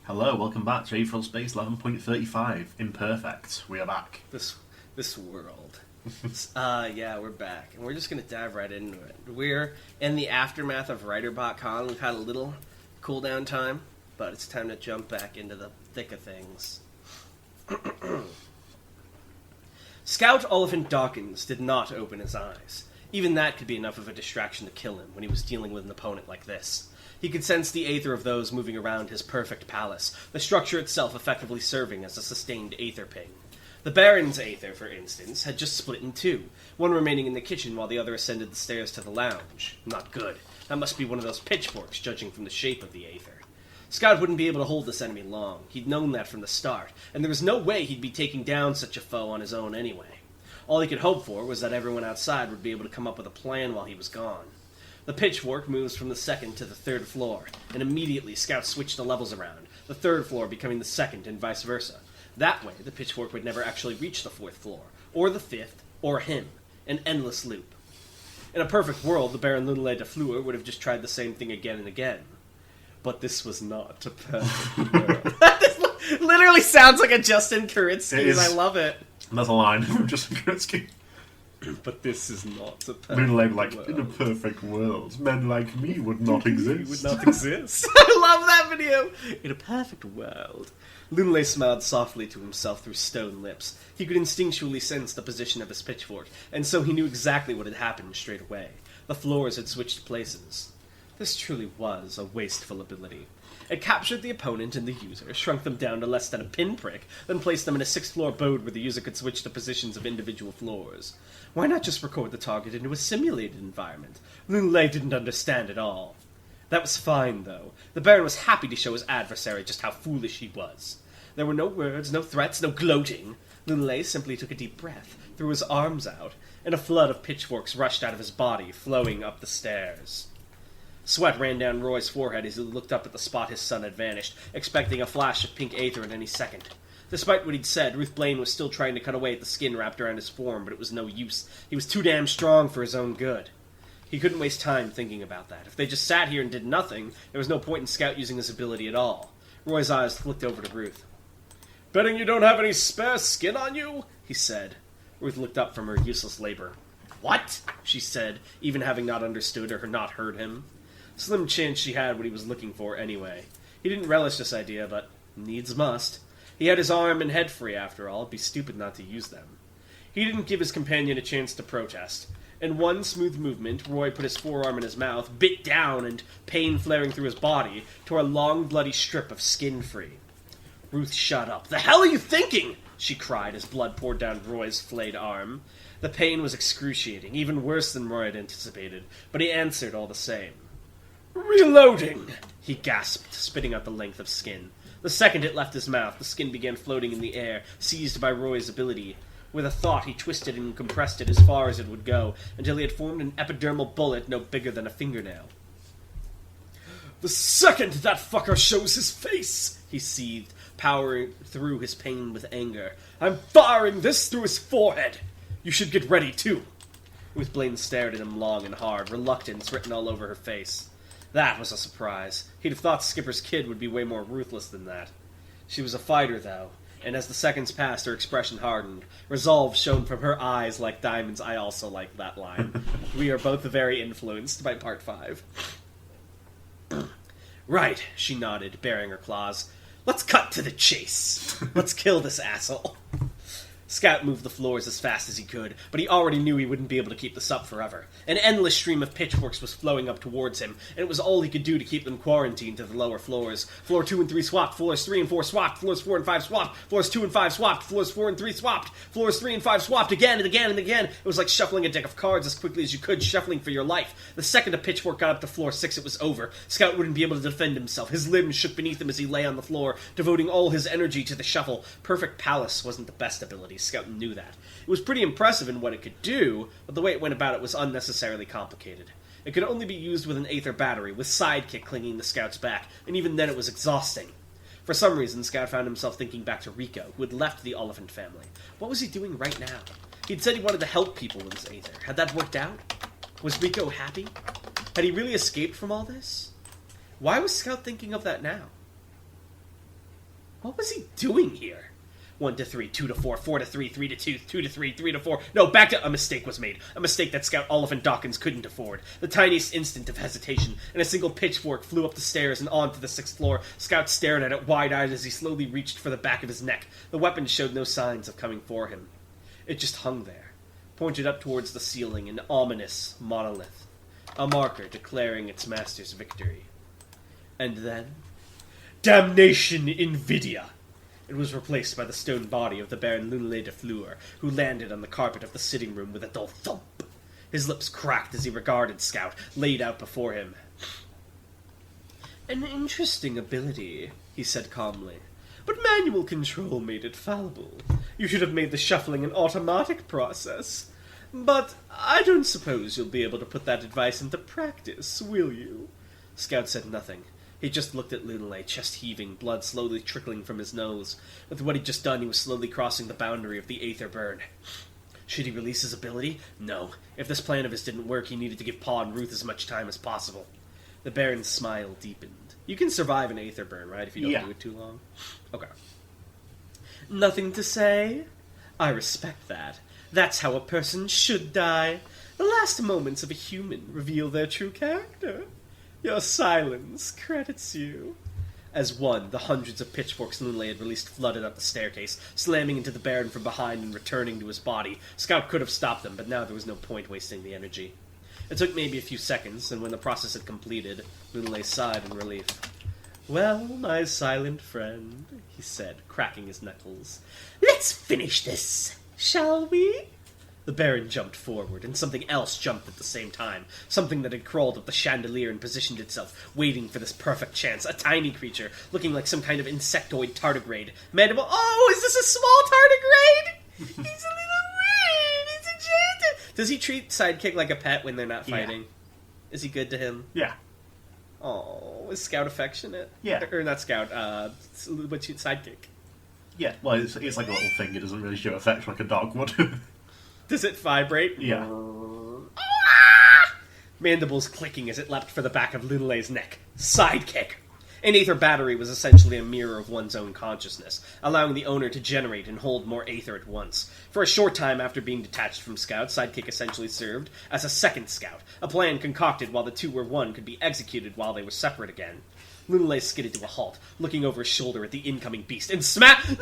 Hello, welcome back to Aetheral Space 11.35, Imperfect. We are back. This world. Yeah, we're back. And we're just going to dive right into it. We're in the aftermath of WriterBotCon. We've had a little cooldown time, but it's time to jump back into the thick of things. Scout Oliphant Dawkins did not open his eyes. Even that could be enough of a distraction to kill him when he was dealing with an opponent like this. He could sense the aether of those moving around his perfect palace, the structure itself effectively serving as a sustained aether ping. The Baron's aether, for instance, had just split in two, one remaining in the kitchen while the other ascended the stairs to the lounge. Not good. That must be one of those pitchforks, judging from the shape of the aether. Scout wouldn't be able to hold this enemy long. He'd known that from the start, and there was no way he'd be taking down such a foe on his own anyway. All he could hope for was that everyone outside would be able to come up with a plan while he was gone. The pitchfork moves from the second to the third floor, and immediately Scout switched the levels around, the third floor becoming the second and vice versa. That way, the pitchfork would never actually reach the fourth floor, or the fifth, or him. An endless loop. In a perfect world, the Baron Lunelay de Fleur would have just tried the same thing again and again. But this was not a perfect world. This literally sounds like a Justin Kuritsky, and I love it. That's a line from Justin Kuritsky. But this is not a perfect Lunelay, like, world. in a perfect world, men like me would not exist. Would not exist. I love that video! In a perfect world. Lunelay smiled softly to himself through stone lips. He could instinctually sense the position of his pitchfork, and so he knew exactly what had happened straight away. The floors had switched places. This truly was a wasteful ability. It captured the opponent and the user, shrunk them down to less than a pinprick, then placed them in a sixth-floor abode where the user could switch the positions of individual floors. Why not just record the target into a simulated environment? Lunelay didn't understand at all. That was fine, though. The Baron was happy to show his adversary just how foolish he was. There were no words, no threats, no gloating. Lunelay simply took a deep breath, threw his arms out, and a flood of pitchforks rushed out of his body, flowing up the stairs. Sweat ran down Roy's forehead as he looked up at the spot his son had vanished, expecting a flash of pink aether at any second. Despite what he'd said, Ruth Blaine was still trying to cut away at the skin wrapped around his form, but it was no use. He was too damn strong for his own good. He couldn't waste time thinking about that. If they just sat here and did nothing, there was no point in Scout using his ability at all. Roy's eyes flicked over to Ruth. "Betting you don't have any spare skin on you?" he said. Ruth looked up from her useless labor. "What?" she said, even having not understood or not heard him. Slim chance she had what he was looking for anyway. He didn't relish this idea, but needs must. He had his arm and head free, after all. It'd be stupid not to use them. He didn't give his companion a chance to protest. In one smooth movement, Roy put his forearm in his mouth, bit down, and, pain flaring through his body, tore a long, bloody strip of skin free. Ruth shut up. "The hell are you thinking?" she cried as blood poured down Roy's flayed arm. The pain was excruciating, even worse than Roy had anticipated, but he answered all the same. "Reloading!" he gasped, spitting out the length of skin. The second it left his mouth, the skin began floating in the air, seized by Roy's ability. With a thought, he twisted and compressed it as far as it would go, until he had formed an epidermal bullet no bigger than a fingernail. "The second that fucker shows his face," he seethed, powering through his pain with anger, "I'm firing this through his forehead! You should get ready, too!" Ruth Blaine stared at him long and hard, reluctance written all over her face. That was a surprise. He'd have thought Skipper's kid would be way more ruthless than that. She was a fighter, though, and as the seconds passed, her expression hardened. Resolve shone from her eyes like diamonds. I also like that line. We are both very influenced by Part 5. "Right," she nodded, baring her claws. "Let's cut to the chase. Let's kill this asshole." Scout moved the floors as fast as he could, but he already knew he wouldn't be able to keep this up forever. An endless stream of pitchforks was flowing up towards him, and it was all he could do to keep them quarantined to the lower floors. Floor 2 and 3 swapped, floors 3 and 4 swapped, floors 4 and 5 swapped, floors 2 and 5 swapped, floors 4 and 3 swapped, floors 3 and 5 swapped again and again and again. It was like shuffling a deck of cards as quickly as you could, shuffling for your life. The second a pitchfork got up to floor 6, it was over. Scout wouldn't be able to defend himself. His limbs shook beneath him as he lay on the floor, devoting all his energy to the shuffle. Perfect Palace wasn't the best ability. Scout knew that. It was pretty impressive in what it could do, but the way it went about it was unnecessarily complicated. It could only be used with an aether battery, with Sidekick clinging the Scout's back, and even then it was exhausting. For some reason, Scout found himself thinking back to Rico, who had left the Oliphant family. What was he doing right now? He'd said he wanted to help people with his aether. Had that worked out? Was Rico happy? Had he really escaped from all this? Why was Scout thinking of that now? What was he doing here? 1 to 3, 2 to 4, 4 to 3, 3 to 2, 2 to 3, 3 to 4. No, back to... A mistake was made. A mistake that Scout Oliphant Dawkins couldn't afford. The tiniest instant of hesitation, and a single pitchfork flew up the stairs and onto the 6th floor. Scout stared at it wide-eyed as he slowly reached for the back of his neck. The weapon showed no signs of coming for him. It just hung there, pointed up towards the ceiling, an ominous monolith. A marker declaring its master's victory. And then... Damnation Invidia! It was replaced by the stone body of the Baron Lunelay de Fleur, who landed on the carpet of the sitting room with a dull thump. His lips cracked as he regarded Scout, laid out before him. An interesting ability, he said calmly, but manual control made it fallible. You should have made the shuffling an automatic process. But I don't suppose you'll be able to put that advice into practice, will you? Scout said nothing. He just looked at Lunelay, chest heaving, blood slowly trickling from his nose. With what he'd just done, he was slowly crossing the boundary of the Aether burn. Should he release his ability? No. If this plan of his didn't work, he needed to give Pa and Ruth as much time as possible. The Baron's smile deepened. You can survive an Aether burn, right, if you don't do it too long? Okay. Nothing to say? I respect that. That's how a person should die. The last moments of a human reveal their true character. Your silence credits you. As one, the hundreds of pitchforks Lunelay had released flooded up the staircase, slamming into the Baron from behind and returning to his body. Scout could have stopped them, but now there was no point wasting the energy. It took maybe a few seconds, and when the process had completed, Lunelay sighed in relief. Well, my silent friend, he said, cracking his knuckles, let's finish this, shall we? The Baron jumped forward, and something else jumped at the same time. Something that had crawled up the chandelier and positioned itself, waiting for this perfect chance. A tiny creature, looking like some kind of insectoid tardigrade. Mandible... Oh, is this a small tardigrade? He's a little weird. He's a giant... Does he treat Sidekick like a pet when they're not fighting? Yeah. Is he good to him? Yeah. Oh, is Scout affectionate? Yeah. Or not Scout, what's your Sidekick? Yeah, well, it's like a little thing. It doesn't really show affection like a dog would. Does it vibrate? Yeah. Mandibles clicking as it leapt for the back of Lunelay's neck. Sidekick! An Aether battery was essentially a mirror of one's own consciousness, allowing the owner to generate and hold more Aether at once. For a short time after being detached from Scout, Sidekick essentially served as a second Scout, a plan concocted while the two were one could be executed while they were separate again. Lunelay skidded to a halt, looking over his shoulder at the incoming beast, and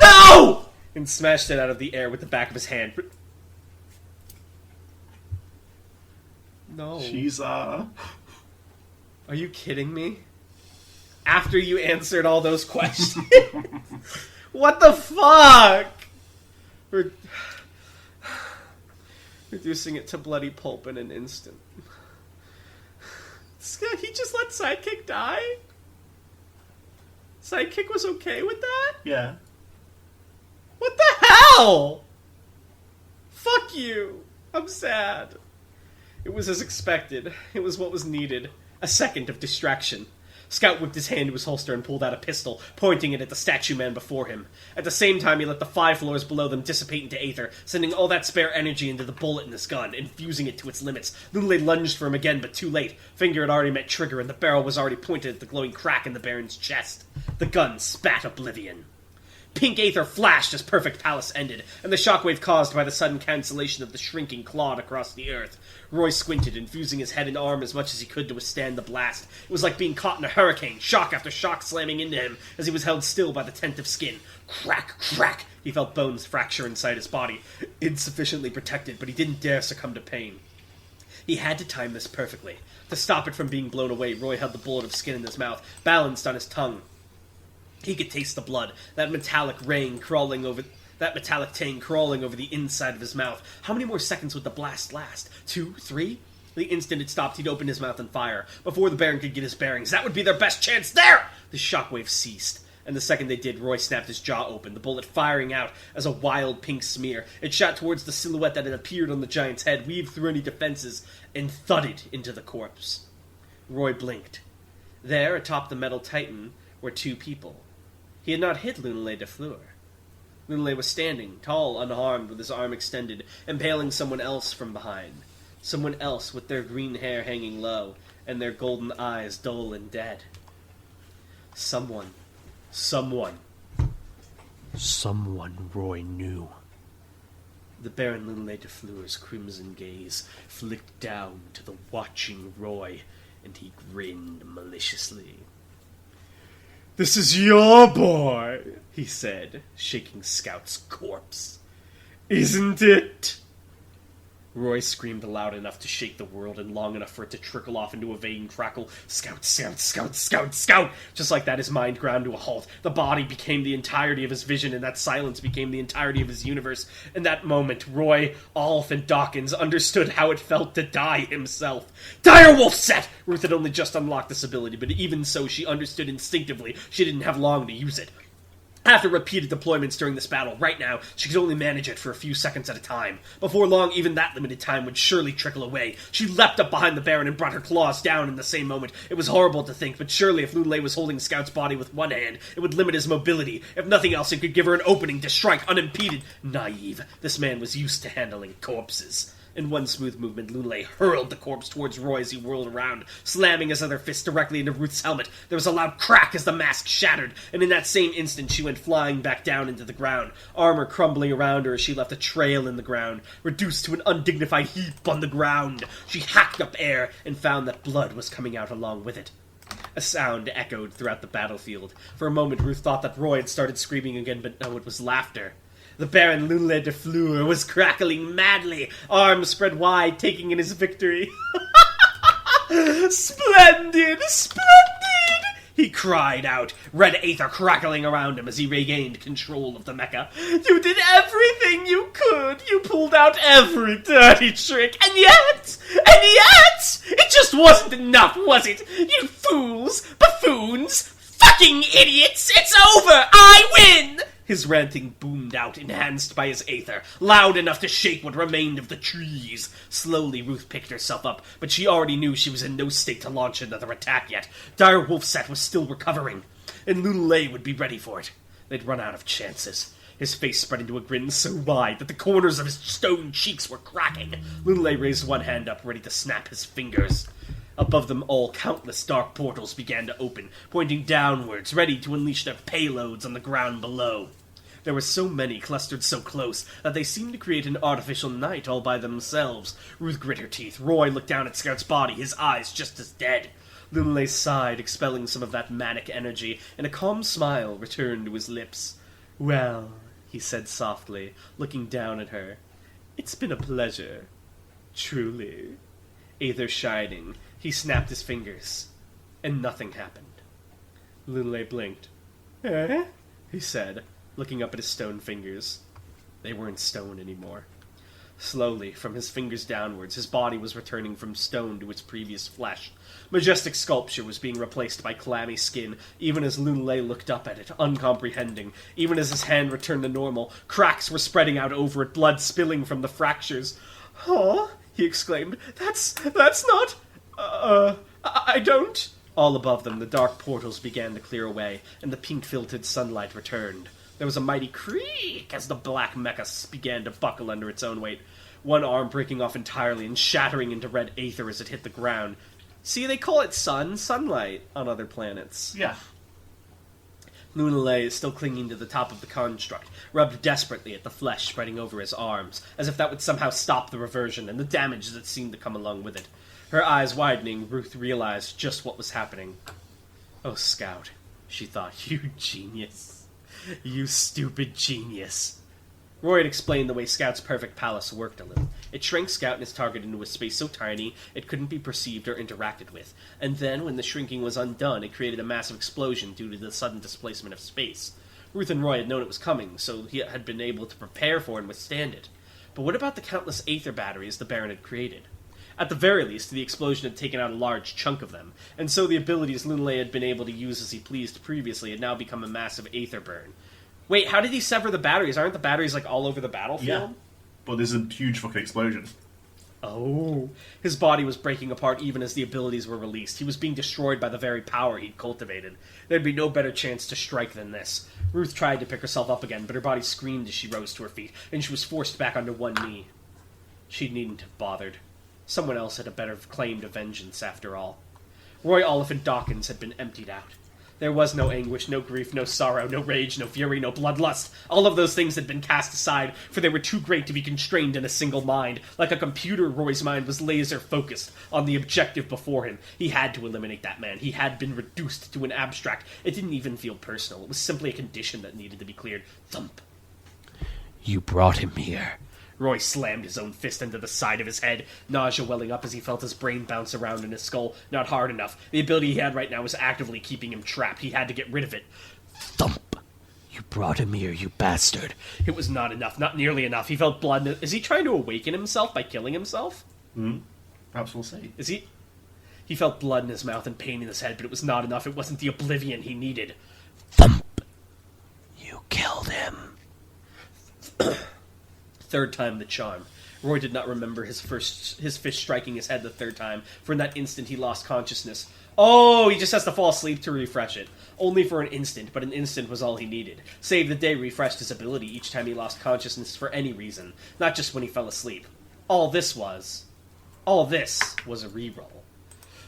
No! And smashed it out of the air with the back of his hand. No. She's, Are you kidding me? After you answered all those questions? What the fuck? Reducing it to bloody pulp in an instant. He just let Sidekick die? Sidekick was okay with that? Yeah. What the hell? Fuck you. I'm sad. It was as expected. It was what was needed. A second of distraction. Scout whipped his hand to his holster and pulled out a pistol, pointing it at the statue man before him. At the same time, he let the 5 floors below them dissipate into Aether, sending all that spare energy into the bullet in his gun, infusing it to its limits. Lunelay lunged for him again, but too late. Finger had already met trigger, and the barrel was already pointed at the glowing crack in the Baron's chest. The gun spat oblivion. Pink Aether flashed as Perfect Palace ended, and the shockwave caused by the sudden cancellation of the shrinking clawed across the earth. Roy squinted, infusing his head and arm as much as he could to withstand the blast. It was like being caught in a hurricane, shock after shock slamming into him as he was held still by the tent of skin. Crack, crack! He felt bones fracture inside his body. Insufficiently protected, but he didn't dare succumb to pain. He had to time this perfectly. To stop it from being blown away, Roy held the bullet of skin in his mouth, balanced on his tongue. He could taste the blood, that metallic tang crawling over the inside of his mouth. How many more seconds would the blast last? 2? 3? The instant it stopped, he'd open his mouth and fire. Before the Baron could get his bearings, that would be their best chance. There! The shockwave ceased. And the second they did, Roy snapped his jaw open, the bullet firing out as a wild pink smear. It shot towards the silhouette that had appeared on the giant's head, weaved through any defenses, and thudded into the corpse. Roy blinked. There, atop the metal titan, were 2 people. He had not hit Lunelay de Fleur. Lunelay was standing, tall, unharmed, with his arm extended, impaling someone else from behind. Someone else with their green hair hanging low, and their golden eyes dull and dead. Someone. Someone Roy knew. The Baron Lunley de Fleur's crimson gaze flicked down to the watching Roy, and he grinned maliciously. "This is your boy," he said, shaking Scout's corpse. "Isn't it?" Roy screamed loud enough to shake the world and long enough for it to trickle off into a vain crackle. "Scout, Scout, Scout, Scout, Scout!" Just like that, his mind ground to a halt. The body became the entirety of his vision, and that silence became the entirety of his universe. In that moment, Roy, Alf, and Dawkins understood how it felt to die himself. Direwolf set! Ruth had only just unlocked this ability, but even so, she understood instinctively she didn't have long to use it. After repeated deployments during this battle, right now, she could only manage it for a few seconds at a time. Before long, even that limited time would surely trickle away. She leapt up behind the Baron and brought her claws down in the same moment. It was horrible to think, but surely if Lunley was holding Scout's body with one hand, it would limit his mobility. If nothing else, it could give her an opening to strike unimpeded. Naive. This man was used to handling corpses. In one smooth movement, Lunley hurled the corpse towards Roy as he whirled around, slamming his other fist directly into Ruth's helmet. There was a loud crack as the mask shattered, and in that same instant she went flying back down into the ground, armor crumbling around her as she left a trail in the ground, reduced to an undignified heap on the ground. She hacked up air and found that blood was coming out along with it. A sound echoed throughout the battlefield. For a moment, Ruth thought that Roy had started screaming again, but no, it was laughter. The Baron Lunley de Fleur was crackling madly, arms spread wide, taking in his victory. "Splendid! Splendid!" he cried out, red aether crackling around him as he regained control of the mecha. "You did everything you could! You pulled out every dirty trick, and yet, it just wasn't enough, was it? You fools! Buffoons! Fucking idiots! It's over! I win!" His ranting boomed out, enhanced by his aether, loud enough to shake what remained of the trees. Slowly, Ruth picked herself up, but she already knew she was in no state to launch another attack yet. Dire Wolfset was still recovering, and Lunley would be ready for it. They'd run out of chances. His face spread into a grin so wide that the corners of his stone cheeks were cracking. Lunley raised one hand up, ready to snap his fingers. Above them all, countless dark portals began to open, pointing downwards, ready to unleash their payloads on the ground below. There were so many clustered so close that they seemed to create an artificial night all by themselves. Ruth grit her teeth. Roy looked down at Scout's body, his eyes just as dead. Lunley sighed, expelling some of that manic energy, and a calm smile returned to his lips. "Well," he said softly, looking down at her, "it's been a pleasure. Truly." Aether shining, he snapped his fingers, and nothing happened. Lunley blinked. "Eh?" he said, looking up at his stone fingers. They weren't stone anymore. Slowly, from his fingers downwards, his body was returning from stone to its previous flesh. Majestic sculpture was being replaced by clammy skin, even as Lunley looked up at it, uncomprehending. Even as his hand returned to normal, cracks were spreading out over it, blood spilling from the fractures. "Huh?" he exclaimed. That's not... I don't..." All above them, the dark portals began to clear away, and the pink-filtered sunlight returned. There was a mighty creak as the black mecha began to buckle under its own weight, one arm breaking off entirely and shattering into red aether as it hit the ground. See, they call it sunlight on other planets. Yeah. Lunley is still clinging to the top of the construct, rubbed desperately at the flesh spreading over his arms, as if that would somehow stop the reversion and the damage that seemed to come along with it. Her eyes widening, Ruth realized just what was happening. "Oh, Scout," she thought, "you genius. You stupid genius." Roy had explained the way Scout's perfect palace worked a little. It shrank Scout and his target into a space so tiny it couldn't be perceived or interacted with. And then, when the shrinking was undone, it created a massive explosion due to the sudden displacement of space. Ruth and Roy had known it was coming, so he had been able to prepare for and withstand it. But what about the countless aether batteries the Baron had created? At the very least, the explosion had taken out a large chunk of them, and so the abilities Lunley had been able to use as he pleased previously had now become a massive aether burn. Wait, how did he sever the batteries? Aren't the batteries, all over the battlefield? Yeah. But there's a huge fucking explosion. Oh. His body was breaking apart even as the abilities were released. He was being destroyed by the very power he'd cultivated. There'd be no better chance to strike than this. Ruth tried to pick herself up again, but her body screamed as she rose to her feet, and she was forced back onto one knee. She needn't have bothered. Someone else had a better claim to vengeance, after all. Roy, Olive, and Dawkins had been emptied out. There was no anguish, no grief, no sorrow, no rage, no fury, no bloodlust. All of those things had been cast aside, for they were too great to be constrained in a single mind. Like a computer, Roy's mind was laser-focused on the objective before him. He had to eliminate that man. He had been reduced to an abstract. It didn't even feel personal. It was simply a condition that needed to be cleared. Thump. You brought him here. Roy slammed his own fist into the side of his head, nausea welling up as he felt his brain bounce around in his skull. Not hard enough. The ability he had right now was actively keeping him trapped. He had to get rid of it. Thump! You brought him here, you bastard. It was not enough. Not nearly enough. He felt blood. Is he trying to awaken himself by killing himself? Perhaps we'll see. Is he? He felt blood in his mouth and pain in his head, but it was not enough. It wasn't the oblivion he needed. Thump! You killed him. Third time the charm. Roy did not remember his fist striking his head the third time, for in that instant he lost consciousness. Oh, he just has to fall asleep to refresh it. Only for an instant, but an instant was all he needed. Save the Day refreshed his ability each time he lost consciousness for any reason, not just when he fell asleep. All this was a reroll.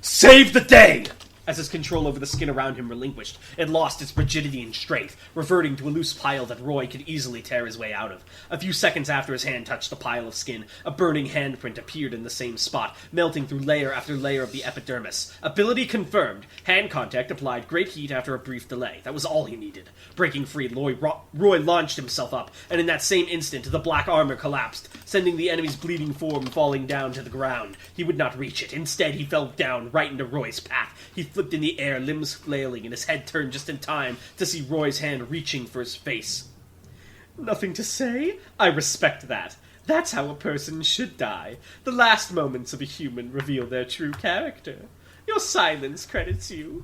Save the Day! As his control over the skin around him relinquished, it lost its rigidity and strength, reverting to a loose pile that Roy could easily tear his way out of. A few seconds after his hand touched the pile of skin, a burning handprint appeared in the same spot, melting through layer after layer of the epidermis. Ability confirmed. Hand contact applied great heat after a brief delay. That was all he needed. Breaking free, Roy launched himself up, and in that same instant, the black armor collapsed, sending the enemy's bleeding form falling down to the ground. He would not reach it. Instead, he fell down right into Roy's path. He flipped in the air, limbs flailing, and his head turned just in time to see Roy's hand reaching for his face. Nothing to say? I respect that. That's how a person should die. The last moments of a human reveal their true character. Your silence credits you.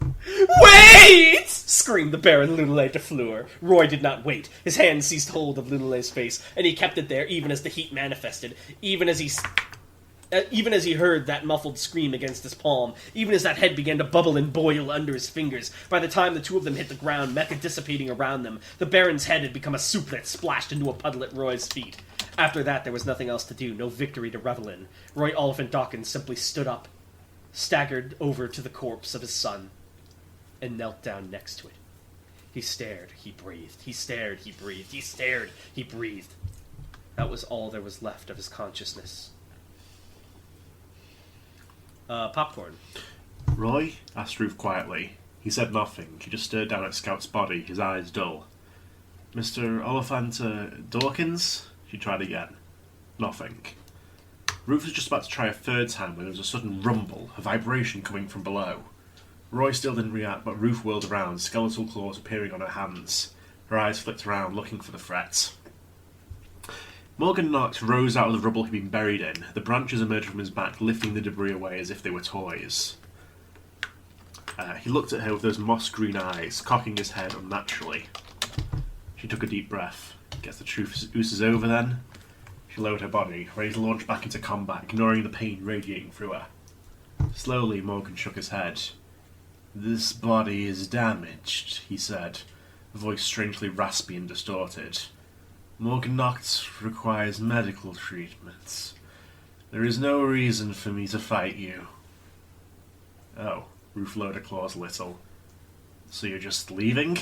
Wait! Screamed the Baron Lunelay de Fleur. Roy did not wait. His hand seized hold of Lunelay's face, and he kept it there even as the heat manifested, even as he heard that muffled scream against his palm, even as that head began to bubble and boil under his fingers. By the time the two of them hit the ground, mecha dissipating around them, the Baron's head had become a soup that splashed into a puddle at Roy's feet. After that, there was nothing else to do, no victory to revel in. Roy Oliphant Dawkins simply stood up, staggered over to the corpse of his son, and knelt down next to it. He stared, he breathed. He stared, he breathed. He stared, he breathed. That was all there was left of his consciousness. Popcorn. Roy? Asked Ruth quietly. He said nothing. He just stared down at Scout's body, his eyes dull. Mr. Oliphant Dawkins? She tried again. Nothing. Ruth was just about to try a third time when there was a sudden rumble, a vibration coming from below. Roy still didn't react, but Ruth whirled around, skeletal claws appearing on her hands. Her eyes flicked around, looking for the threat. Morgan Knox rose out of the rubble he'd been buried in. The branches emerged from his back, lifting the debris away as if they were toys. He looked at her with those moss-green eyes, cocking his head unnaturally. She took a deep breath. Guess the truth oozes over then? She lowered her body, ready to launch back into combat, ignoring the pain radiating through her. Slowly, Morgan shook his head. "This body is damaged," he said, a voice strangely raspy and distorted. "Morgan Knox requires medical treatment. There is no reason for me to fight you." Oh, Ruth lowered her claws a little. "So you're just leaving?"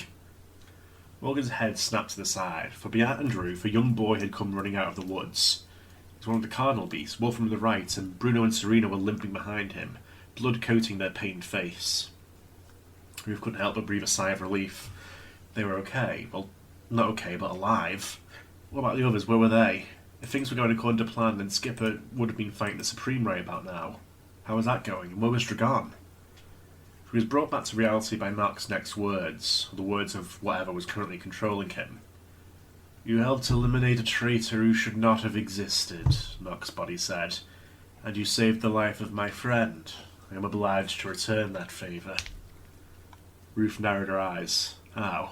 Morgan's head snapped to the side. For beyond Ruth, a young boy had come running out of the woods. It was one of the cardinal beasts, Wolf from the right, and Bruno and Serena were limping behind him, blood coating their pained face. Ruth couldn't help but breathe a sigh of relief. They were okay. Well, not okay, but alive. What about the others? Where were they? If things were going according to plan, then Skipper would have been fighting the Supreme Ray about now. How was that going? And where was Dragon? He was brought back to reality by Knox's next words, the words of whatever was currently controlling him. "You helped eliminate a traitor who should not have existed," Knox's body said, "and you saved the life of my friend. I am obliged to return that favour." Ruth narrowed her eyes. "How?"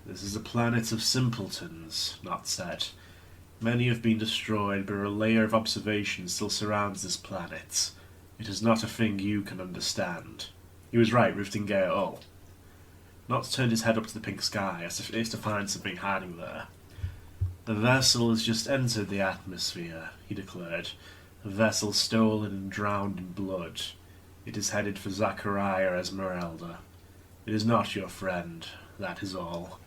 "This is a planet of simpletons," Knox said. "Many have been destroyed, but a layer of observation still surrounds this planet. It is not a thing you can understand." He was right, Ruth didn't get it at all. Knox turned his head up to the pink sky, as if to find something hiding there. "The vessel has just entered the atmosphere," he declared. "A vessel stolen and drowned in blood. It is headed for Zachariah Esmeralda. It is not your friend, that is all.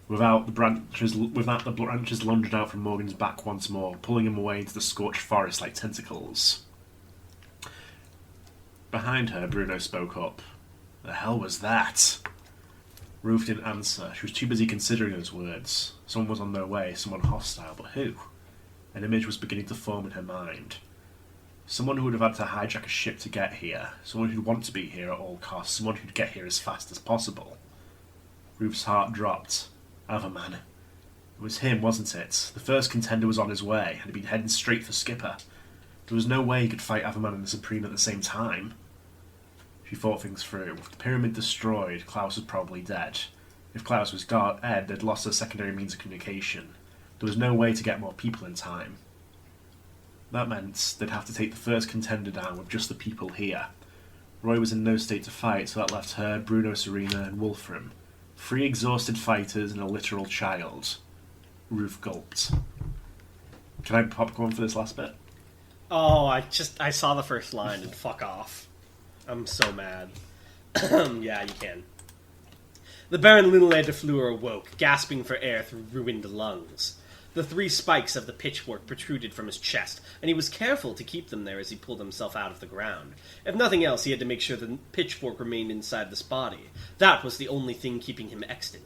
With that, the branches lunged out from Morgan's back once more, pulling him away into the scorched forest like tentacles. Behind her, Bruno spoke up. The hell was that? Ruth didn't answer. She was too busy considering those words. Someone was on their way, someone hostile, but who? An image was beginning to form in her mind. Someone who would have had to hijack a ship to get here. Someone who'd want to be here at all costs. Someone who'd get here as fast as possible. Ruth's heart dropped. Averman. It was him, wasn't it? The first contender was on his way, and had been heading straight for Skipper. There was no way he could fight Averman and the Supreme at the same time. She thought things through. With the pyramid destroyed, Klaus was probably dead. If Klaus was dead, they'd lost their secondary means of communication. There was no way to get more people in time. That meant they'd have to take the first contender down with just the people here. Roy was in no state to fight, so that left her, Bruno, Serena, and Wolfram. 3 exhausted fighters and a literal child. Ruth gulped. Can I popcorn for this last bit? Oh, I saw the first line and fuck off. I'm so mad. Yeah, you can. The Baron Lunelay de Fleur awoke, gasping for air through ruined lungs. The 3 spikes of the pitchfork protruded from his chest, and he was careful to keep them there as he pulled himself out of the ground. If nothing else, he had to make sure the pitchfork remained inside this body. That was the only thing keeping him extant.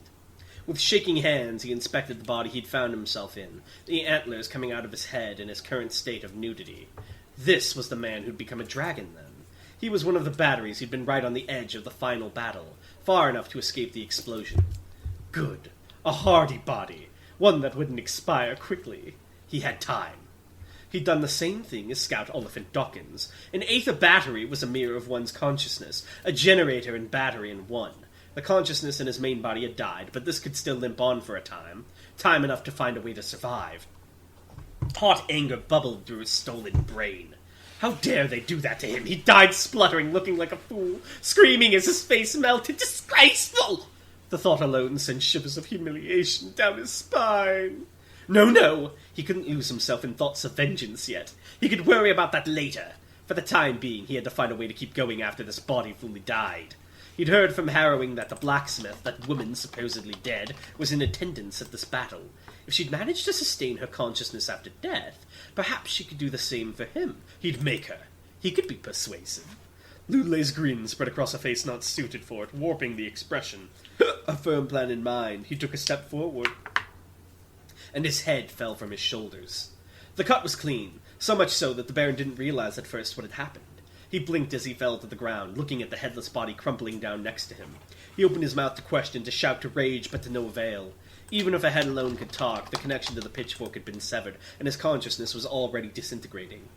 With shaking hands, he inspected the body he'd found himself in, the antlers coming out of his head in his current state of nudity. This was the man who'd become a dragon, then. He was one of the batteries who'd been right on the edge of the final battle, far enough to escape the explosion. Good. A hardy body. One that wouldn't expire quickly. He had time. He'd done the same thing as Scout Oliphant Dawkins. An Aether battery was a mirror of one's consciousness, a generator and battery in one. The consciousness in his main body had died, but this could still limp on for a time. Time enough to find a way to survive. Hot anger bubbled through his stolen brain. How dare they do that to him? He died spluttering, looking like a fool, screaming as his face melted. Disgraceful! The thought alone sent shivers of humiliation down his spine. No! He couldn't lose himself in thoughts of vengeance yet. He could worry about that later. For the time being, he had to find a way to keep going after this body fully died. He'd heard from Harrowing that the blacksmith, that woman supposedly dead, was in attendance at this battle. If she'd managed to sustain her consciousness after death, perhaps she could do the same for him. He'd make her. He could be persuasive. Ludelay's grin spread across a face not suited for it, warping the expression. A firm plan in mind, he took a step forward, and his head fell from his shoulders. The cut was clean, so much so that the Baron didn't realize at first what had happened. He blinked as he fell to the ground, looking at the headless body crumpling down next to him. He opened his mouth to question, to shout, to rage, but to no avail. Even if a head alone could talk, the connection to the pitchfork had been severed, and his consciousness was already disintegrating.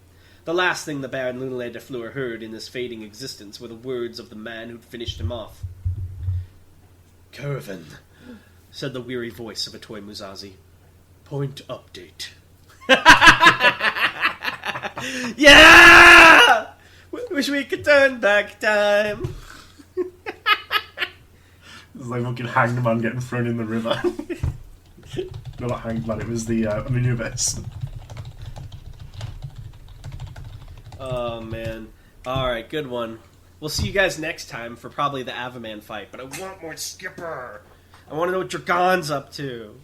The last thing the Baron Lunelay de Fleur heard in this fading existence were the words of the man who'd finished him off. "Curvin," said the weary voice of a toy Muzazi. "Point update." Yeah! Wish we could turn back time. It's like fucking Hanged Man getting thrown in the river. No, not Hanged Man, it was the Anubis. Oh, man. Alright, good one. We'll see you guys next time for probably the Avaman fight, but I want more Skipper. I want to know what Dragon's up to.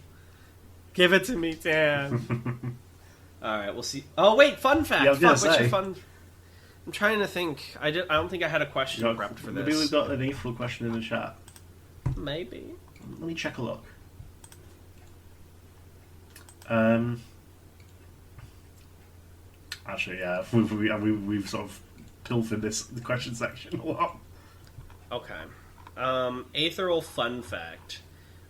Give it to me, Dan. Alright, we'll see. Oh, wait, fun fact. Yeah, I was gonna What's say. your fun... I'm trying to think. I don't think I had a question prepped for this. Maybe we've got an Aetheral question in the chat. Maybe. Let me check a look. Actually, yeah, we've sort of pilfered the question section a lot. Okay. Aetheral fun fact.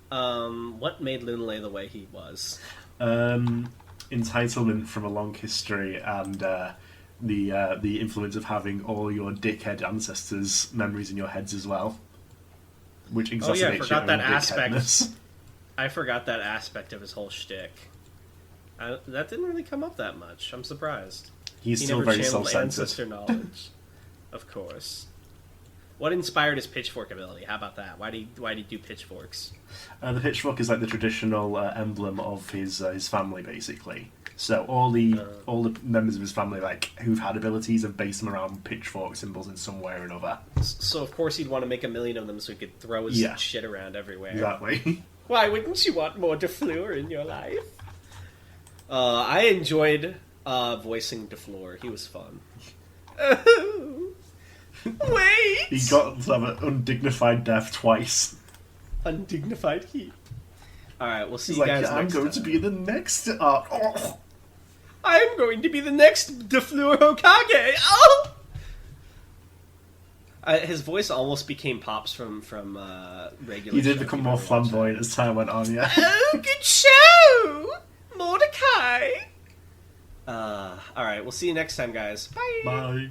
What made Lunelay the way he was? Entitlement from a long history and the influence of having all your dickhead ancestors' memories in your heads as well, which exacerbates your own dickheadness. I forgot that aspect of his whole shtick. That didn't really come up that much. I'm surprised. He's he still never very channeled self-centered. ancestor knowledge, of course. What inspired his pitchfork ability? How about that? Why did he do pitchforks? The pitchfork is like the traditional emblem of his family, basically. So all the members of his family, like, who've had abilities have based them around pitchfork symbols in some way or another. So of course he'd want to make 1,000,000 of them so he could throw his Yeah. shit around everywhere. Exactly. Why wouldn't you want more DeFleur in your life? I enjoyed voicing DeFleur. He was fun. Wait! He got to have an undignified death twice. Undignified heat. Alright, we'll see He's you like, guys I'm next going time. to be in the next arc. Oh. I'm going to be the next DeFleur Hokage! Oh! His voice almost became Pops from regular. He did show. become more flamboyant as time went on, yeah. Oh, good show! Mordecai! Alright, we'll see you next time, guys. Bye! Bye.